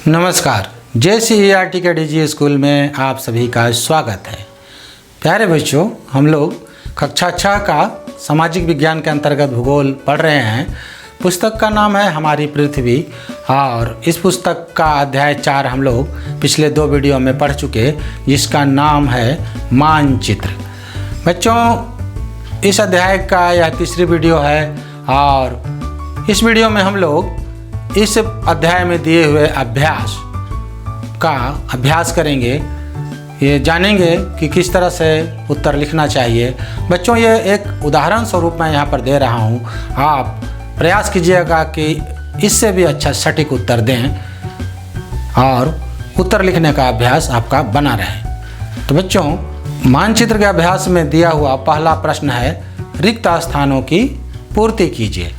नमस्कार। JCERT के DG school में आप सभी का स्वागत है। प्यारे बच्चों, हम लोग कक्षा 6 का सामाजिक विज्ञान के अंतर्गत भूगोल पढ़ रहे हैं। पुस्तक का नाम है हमारी पृथ्वी और इस पुस्तक का अध्याय 4 हम लोग पिछले 2 वीडियो में पढ़ चुके, जिसका नाम है मानचित्र। बच्चों, इस अध्याय का यह तीसरी वीडियो है और इस वीडियो में हम लोग इस अध्याय में दिए हुए अभ्यास का अभ्यास करेंगे। ये जानेंगे कि किस तरह से उत्तर लिखना चाहिए। बच्चों, ये एक उदाहरण स्वरूप मैं यहाँ पर दे रहा हूँ। आप प्रयास कीजिएगा कि इससे भी अच्छा सटीक उत्तर दें और उत्तर लिखने का अभ्यास आपका बना रहे। तो बच्चों, मानचित्र के अभ्यास में दिया हुआ पहला प्रश्न है, रिक्त स्थानों की पूर्ति कीजिए।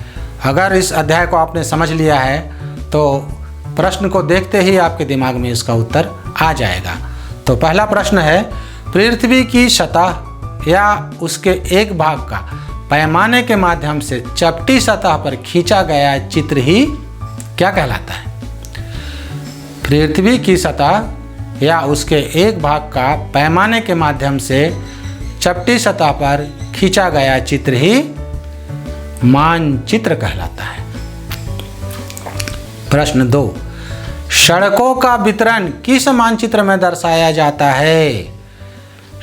अगर इस अध्याय को आपने समझ लिया है तो प्रश्न को देखते ही आपके दिमाग में इसका उत्तर आ जाएगा। तो पहला प्रश्न है, पृथ्वी की सतह या उसके एक भाग का पैमाने के माध्यम से चपटी सतह पर खींचा गया चित्र ही क्या कहलाता है? पृथ्वी की सतह या उसके एक भाग का पैमाने के माध्यम से चपटी सतह पर खींचा गया चित्र ही मानचित्र कहलाता है। प्रश्न 2, सड़कों का वितरण किस मानचित्र में दर्शाया जाता है?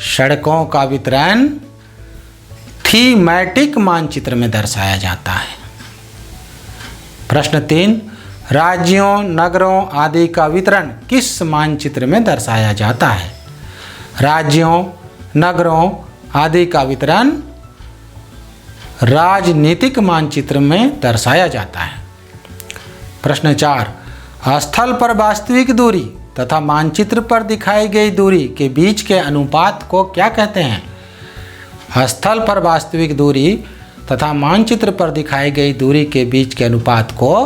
सड़कों का वितरण थीमैटिक मानचित्र में दर्शाया जाता है। प्रश्न 3, राज्यों, नगरों आदि का वितरण किस मानचित्र में दर्शाया जाता है? राज्यों, नगरों आदि का वितरण राजनीतिक मानचित्र में दर्शाया जाता है। प्रश्न 4, स्थल पर वास्तविक दूरी तथा मानचित्र पर दिखाई गई दूरी के बीच के अनुपात को क्या कहते हैं? स्थल पर वास्तविक दूरी तथा मानचित्र पर दिखाई गई दूरी के बीच के अनुपात को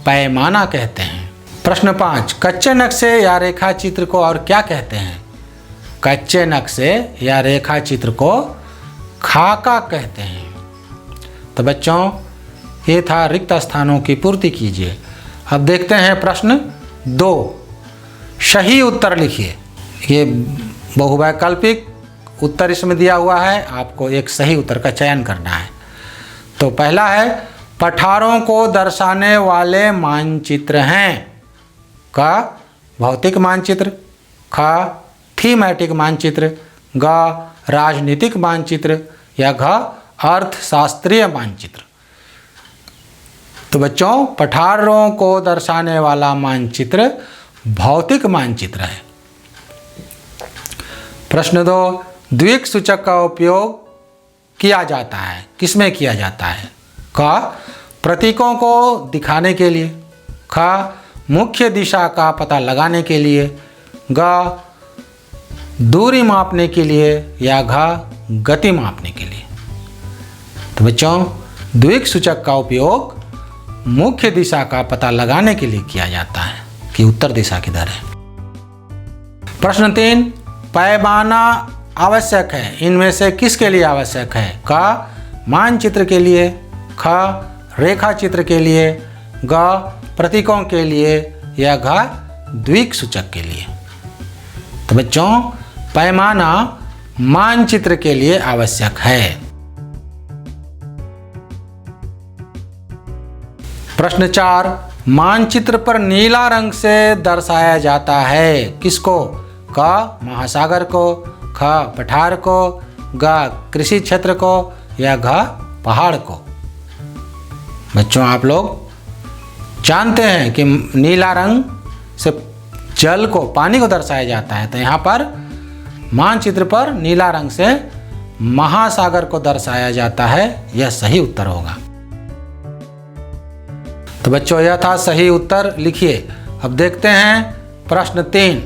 पैमाना कहते हैं। प्रश्न 5, कच्चे नक्शे या रेखा चित्र को और क्या कहते हैं? कच्चे नक्शे या रेखा चित्र को खाका कहते हैं। तो बच्चों, ये था रिक्त स्थानों की पूर्ति कीजिए। अब देखते हैं प्रश्न 2, सही उत्तर लिखिए। ये बहुवैकल्पिक उत्तर इसमें दिया हुआ है, आपको एक सही उत्तर का चयन करना है। तो पहला है, पठारों को दर्शाने वाले मानचित्र हैं। क, भौतिक मानचित्र, ख, थीमैटिक मानचित्र, ग, राजनीतिक मानचित्र या घ, अर्थशास्त्रीय मानचित्र। तो बच्चों, पठारों को दर्शाने वाला मानचित्र भौतिक मानचित्र है। प्रश्न 2, द्विक सूचक का उपयोग किया जाता है, किसमें किया जाता है? क, प्रतीकों को दिखाने के लिए, ख, मुख्य दिशा का पता लगाने के लिए, ग, दूरी मापने के लिए या घ, गति मापने के लिए। तो बच्चों, द्विक सूचक का उपयोग मुख्य दिशा का पता लगाने के लिए किया जाता है कि उत्तर दिशा किधर है। प्रश्न 3, पैमाना आवश्यक है, इनमें से किसके लिए आवश्यक है? क, मानचित्र के लिए, ख, रेखा चित्र के लिए, ग, प्रतीकों के लिए या घ, द्विक सूचक के लिए। तो बच्चों, पैमाना मानचित्र के लिए आवश्यक है। प्रश्न 4, मानचित्र पर नीला रंग से दर्शाया जाता है, किसको? क, महासागर को, ख, पठार को, ग, कृषि क्षेत्र को या घ, पहाड़ को। बच्चों, आप लोग जानते हैं कि नीला रंग से जल को, पानी को दर्शाया जाता है। तो यहाँ पर मानचित्र पर नीला रंग से महासागर को दर्शाया जाता है। यह सही उत्तर होगा। तो बच्चों, यह था सही उत्तर, लिखिए। अब देखते हैं प्रश्न 3,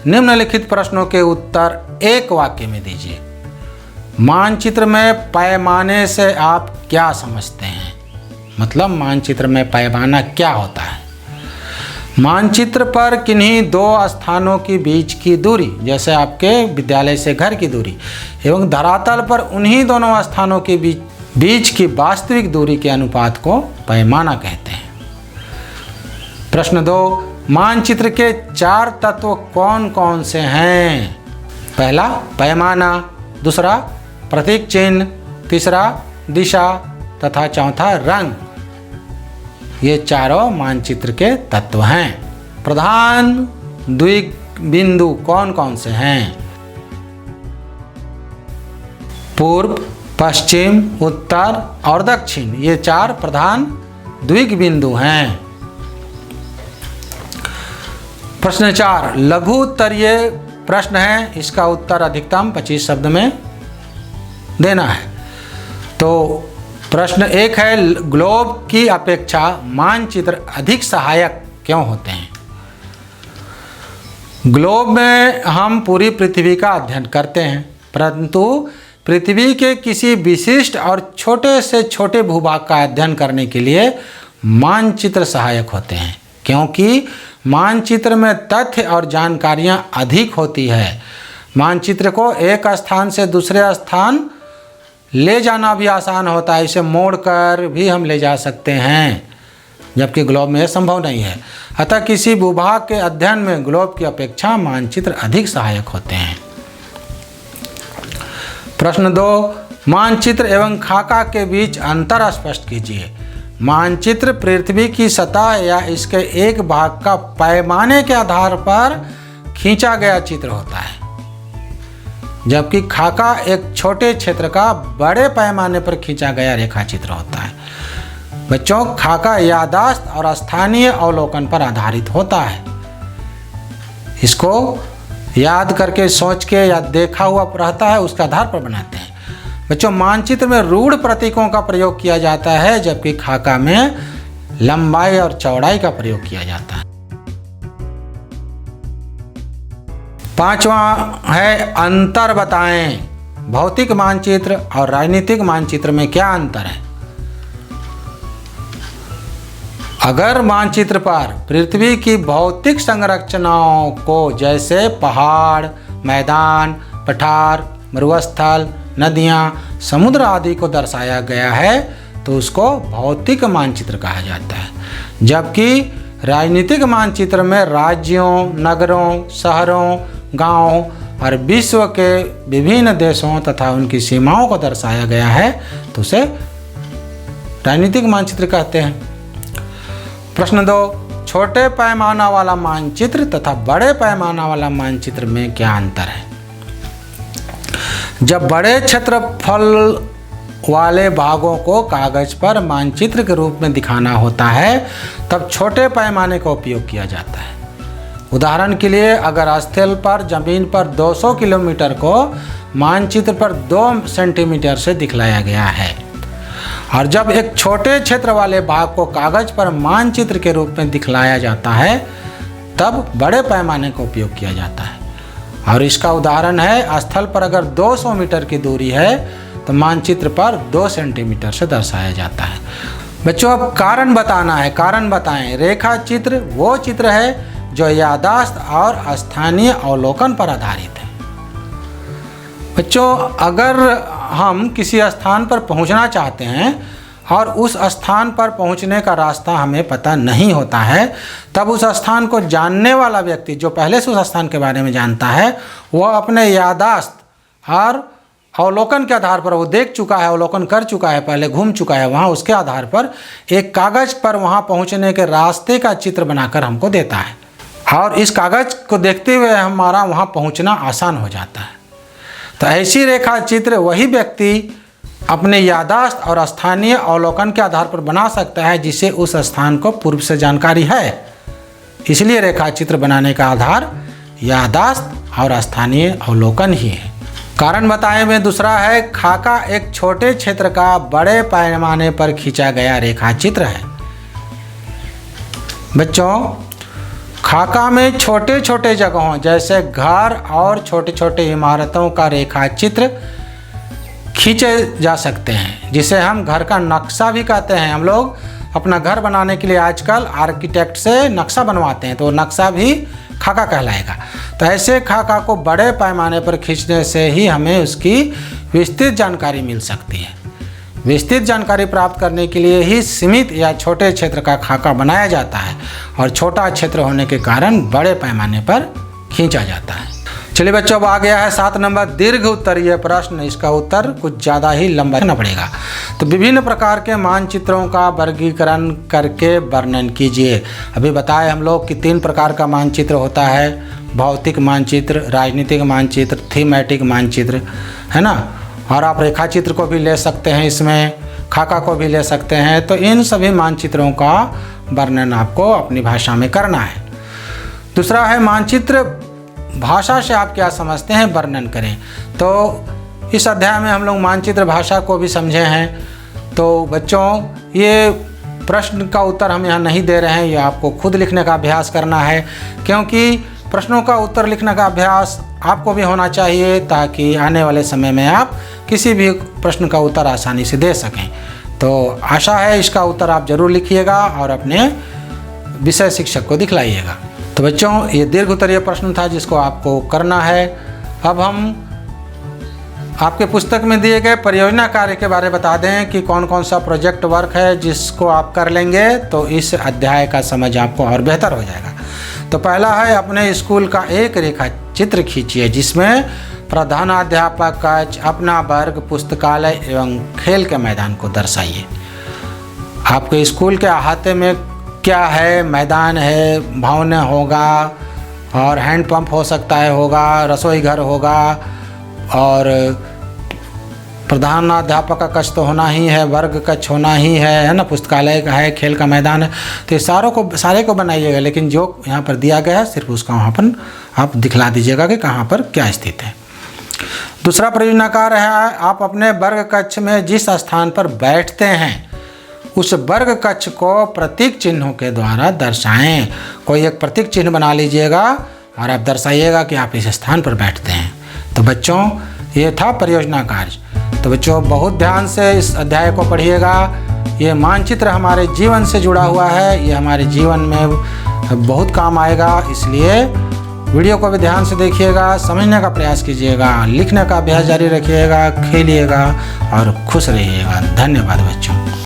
निम्नलिखित प्रश्नों के उत्तर एक वाक्य में दीजिए। मानचित्र में पैमाने से आप क्या समझते हैं? मतलब मानचित्र में पैमाना क्या होता है? मानचित्र पर किन्हीं 2 स्थानों के बीच की दूरी, जैसे आपके विद्यालय से घर की दूरी, एवं धरातल पर उन्हीं दोनों स्थानों के बीच की वास्तविक दूरी के अनुपात को पैमाना कहते हैं। प्रश्न 2, मानचित्र के 4 तत्व कौन कौन से हैं? पहला पैमाना, दूसरा प्रतीक चिन्ह, तीसरा दिशा तथा चौथा रंग। ये चारों मानचित्र के तत्व हैं। प्रधान द्विबिंदु कौन कौन से हैं? पूर्व, पश्चिम, उत्तर और दक्षिण, ये 4 प्रधान द्विबिंदु हैं। प्रश्न 4 लघु उत्तरीय प्रश्न है, इसका उत्तर अधिकतम 25 शब्द में देना है। तो प्रश्न 1 है, ग्लोब की अपेक्षा मानचित्र अधिक सहायक क्यों होते हैं? ग्लोब में हम पूरी पृथ्वी का अध्ययन करते हैं, परंतु पृथ्वी के किसी विशिष्ट और छोटे से छोटे भूभाग का अध्ययन करने के लिए मानचित्र सहायक होते हैं, क्योंकि मानचित्र में तथ्य और जानकारियां अधिक होती है। मानचित्र को एक स्थान से दूसरे स्थान ले जाना भी आसान होता है, इसे मोड़कर भी हम ले जा सकते हैं, जबकि ग्लोब में यह संभव नहीं है। अतः किसी भूभाग के अध्ययन में ग्लोब की अपेक्षा मानचित्र अधिक सहायक होते हैं। प्रश्न 2 मानचित्र एवं खाका के बीच अंतर स्पष्ट कीजिए। मानचित्र पृथ्वी की सतह या इसके एक भाग का पैमाने के आधार पर खींचा गया चित्र होता है, जबकि खाका एक छोटे क्षेत्र का बड़े पैमाने पर खींचा गया रेखा चित्र होता है। बच्चों, खाका याददाश्त और स्थानीय अवलोकन पर आधारित होता है। इसको याद करके, सोच के या देखा हुआ रहता है, उसके आधार पर बनाते हैं। बच्चों, मानचित्र में रूढ़ प्रतीकों का प्रयोग किया जाता है, जबकि खाका में लंबाई और चौड़ाई का प्रयोग किया जाता है। 5वां है, अंतर बताएं। भौतिक मानचित्र और राजनीतिक मानचित्र में क्या अंतर है? अगर मानचित्र पर पृथ्वी की भौतिक संरचनाओं को, जैसे पहाड़, मैदान, पठार, मरुस्थल, नदियाँ, समुद्र आदि को दर्शाया गया है, तो उसको भौतिक मानचित्र कहा जाता है। जबकि राजनीतिक मानचित्र में राज्यों, नगरों, शहरों, गांवों और विश्व के विभिन्न देशों तथा उनकी सीमाओं को दर्शाया गया है, तो उसे राजनीतिक मानचित्र कहते हैं। प्रश्न 2 छोटे पैमाना वाला मानचित्र तथा बड़े पैमाना वाला मानचित्र में क्या अंतर है? जब बड़े क्षेत्रफल वाले भागों को कागज पर मानचित्र के रूप में दिखाना होता है, तब छोटे पैमाने का उपयोग किया जाता है। उदाहरण के लिए, अगर स्थल पर जमीन पर 200 किलोमीटर को मानचित्र पर 2 सेंटीमीटर से दिखलाया गया है, और जब एक छोटे क्षेत्र वाले भाग को कागज पर मानचित्र के रूप में दिखलाया जाता है, तब बड़े पैमाने का उपयोग किया जाता है। और इसका उदाहरण है, स्थल पर अगर 200 मीटर की दूरी है तो मानचित्र पर 2 सेंटीमीटर से दर्शाया जाता है। बच्चों, अब कारण बताना है। कारण बताएं। रेखा चित्र वो चित्र है जो याददाश्त और स्थानीय अवलोकन पर आधारित है। बच्चों, अगर हम किसी स्थान पर पहुंचना चाहते हैं और उस स्थान पर पहुंचने का रास्ता हमें पता नहीं होता है, तब उस स्थान को जानने वाला व्यक्ति जो पहले से उस स्थान के बारे में जानता है, वह अपने याददाश्त और अवलोकन के आधार पर, वो देख चुका है, अवलोकन कर चुका है, पहले घूम चुका है वहाँ, उसके आधार पर एक कागज़ पर वहाँ पहुँचने के रास्ते का चित्र बनाकर हमको देता है, और इस कागज़ को देखते हुए हमारा वहाँ पहुँचना आसान हो जाता है। तो ऐसी रेखा चित्र वही व्यक्ति अपने याददाश्त और स्थानीय अवलोकन के आधार पर बना सकता है, जिसे उस स्थान को पूर्व से जानकारी है। इसलिए रेखा चित्र बनाने का आधार याददाश्त और स्थानीय अवलोकन ही है। कारण बताएं में दूसरा है, खाका एक छोटे क्षेत्र का बड़े पैमाने पर खींचा गया रेखा चित्र है। बच्चों, खाका में छोटे छोटे जगहों जैसे घर और छोटे छोटे इमारतों का रेखा चित्र खींचे जा सकते हैं, जिसे हम घर का नक्शा भी कहते हैं। हम लोग अपना घर बनाने के लिए आजकल आर्किटेक्ट से नक्शा बनवाते हैं, तो नक्शा भी खाका कहलाएगा। तो ऐसे खाका को बड़े पैमाने पर खींचने से ही हमें उसकी विस्तृत जानकारी मिल सकती है। विस्तृत जानकारी प्राप्त करने के लिए ही सीमित या छोटे क्षेत्र का खाका बनाया जाता है और छोटा क्षेत्र होने के कारण बड़े पैमाने पर खींचा जाता है। चलिए बच्चों, अब आ गया है 7 नंबर दीर्घ उत्तरीय प्रश्न। इसका उत्तर कुछ ज़्यादा ही लंबा लिखना पड़ेगा। तो विभिन्न प्रकार के मानचित्रों का वर्गीकरण करके वर्णन कीजिए। अभी बताए हम लोग कि 3 प्रकार का मानचित्र होता है, भौतिक मानचित्र, राजनीतिक मानचित्र, थीमेटिक मानचित्र, है ना। और आप रेखा चित्र को भी ले सकते हैं, इसमें खाका को भी ले सकते हैं। तो इन सभी मानचित्रों का वर्णन आपको अपनी भाषा में करना है। दूसरा है मानचित्र भाषा से आप क्या समझते हैं, वर्णन करें। तो इस अध्याय में हम लोग मानचित्र भाषा को भी समझे हैं। तो बच्चों, ये प्रश्न का उत्तर हम यहाँ नहीं दे रहे हैं, ये आपको खुद लिखने का अभ्यास करना है, क्योंकि प्रश्नों का उत्तर लिखने का अभ्यास आपको भी होना चाहिए ताकि आने वाले समय में आप किसी भी प्रश्न का उत्तर आसानी से दे सकें। तो आशा है इसका उत्तर आप ज़रूर लिखिएगा और अपने विषय शिक्षक को दिखलाइएगा। तो बच्चों, ये दीर्घ उत्तरीय प्रश्न था जिसको आपको करना है। अब हम आपके पुस्तक में दिए गए परियोजना कार्य के बारे में बता दें कि कौन कौन सा प्रोजेक्ट वर्क है जिसको आप कर लेंगे तो इस अध्याय का समझ आपको और बेहतर हो जाएगा। तो पहला है, अपने स्कूल का एक रेखा चित्र खींचिए जिसमें प्रधानाध्यापक कक्ष, अपना वर्ग, पुस्तकालय एवं खेल के मैदान को दर्शाइए। आपके स्कूल के अहाते में क्या है, मैदान है, भवन होगा और हैंडपंप हो सकता है, होगा रसोई घर होगा और प्रधानाध्यापक का कक्ष तो होना ही है, वर्ग कक्ष होना ही है ना, पुस्तकालय का है, खेल का मैदान है। तो ये सारे को बनाइएगा, लेकिन जो यहाँ पर दिया गया है सिर्फ उसका वहाँ पर आप दिखला दीजिएगा कि कहाँ पर क्या स्थित है। दूसरा परियोजना कार्य है, आप अपने वर्ग कक्ष में जिस स्थान पर बैठते हैं उस वर्ग कक्ष को प्रतीक चिन्हों के द्वारा दर्शाएं। कोई एक प्रतीक चिन्ह बना लीजिएगा और आप दर्शाइएगा कि आप इस स्थान पर बैठते हैं। तो बच्चों, ये था परियोजना कार्य। तो बच्चों, बहुत ध्यान से इस अध्याय को पढ़िएगा। ये मानचित्र हमारे जीवन से जुड़ा हुआ है, ये हमारे जीवन में बहुत काम आएगा, इसलिए वीडियो को भी ध्यान से देखिएगा, समझने का प्रयास कीजिएगा, लिखने का अभ्यास जारी रखिएगा, खेलिएगा और खुश रहिएगा। धन्यवाद बच्चों।